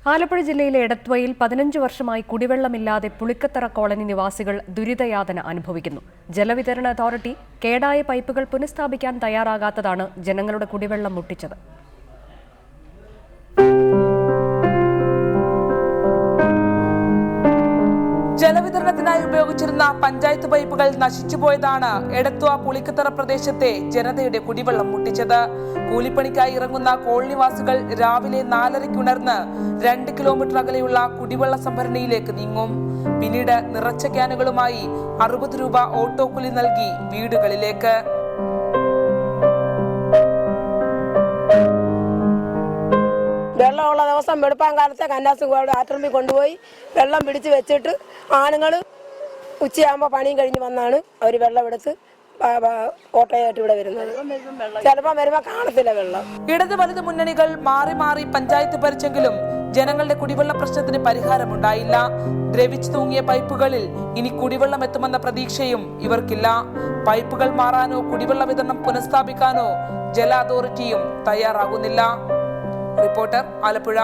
ആലപ്പുഴ ജില്ലയിലെ എടത്വയിൽ 15 വർഷമായി കുടിവെള്ളമില്ലാതെ പുളിക്കത്തറ കോളനി നിവാസികൾ ദുരിതയാതന അനുഭവിക്കുന്നു. ജലവിതരണ അതോറിറ്റി കേടായ പൈപ്പുകൾ പുനഃസ്ഥാപിക്കാൻ തയ്യാറാകാത്തതാണ് ജനങ്ങളുടെ കുടിവെള്ളം മുട്ടിച്ചത്. ജലവിതരണത്തിനായി ഉപയോഗിച്ചിരുന്ന പഞ്ചായത്ത് പൈപ്പുകൾ നശിച്ചുപോയതാണ് എടത്വ പുളിക്കത്തറ പ്രദേശത്തെ ജനതയുടെ കുടിവെള്ളം മുട്ടിച്ചത്. കൂലിപ്പണിക്കായി ഇറങ്ങുന്ന കോളനിവാസികൾ രാവിലെ 4:30 ഉണർന്ന് 2 കിലോമീറ്റർ അകലെയുള്ള കുടിവെള്ള സംഭരണിയിലേക്ക് നീങ്ങും. പിന്നീട് നിറച്ച ക്യാനുകളുമായി 60 രൂപ ഓട്ടോ കൂലി നൽകി വീടുകളിലേക്ക്. വെള്ളമുള്ള ദിവസം വെളുപ്പാൻ കാലത്തെ കന്നാസും ആറ്റർമി കൊണ്ടുപോയി വെള്ളം പിടിച്ച് വെച്ചിട്ട് ആണുങ്ങൾ ഉച്ചയാകുമ്പോൾ പണിയും കഴിഞ്ഞ് വന്നാണ് അവർ വെള്ളം എടുത്ത് ഓട്ടോയായിട്ട് ഇവിടെ വരുന്നത്. ചിലപ്പോൾ വരുമ്പോൾ കാണത്തില്ല വെള്ളം. ഇടത് വലത് മുന്നണികൾ മാറി മാറി പഞ്ചായത്ത് ഭരിച്ചെങ്കിലും ജനങ്ങളുടെ കുടിവെള്ള പ്രശ്നത്തിന് പരിഹാരമുണ്ടായില്ല. ദ്രവിച്ചു തൂങ്ങിയ പൈപ്പുകളിൽ ഇനി കുടിവെള്ളം എത്തുമെന്ന പ്രതീക്ഷയും ഇവർക്കില്ല. പൈപ്പുകൾ മാറാനോ കുടിവെള്ള വിതരണം പുനഃസ്ഥാപിക്കാനോ ജല അതോറിറ്റിയും തയ്യാറാകുന്നില്ല. റിപ്പോർട്ടർ, ആലപ്പുഴ.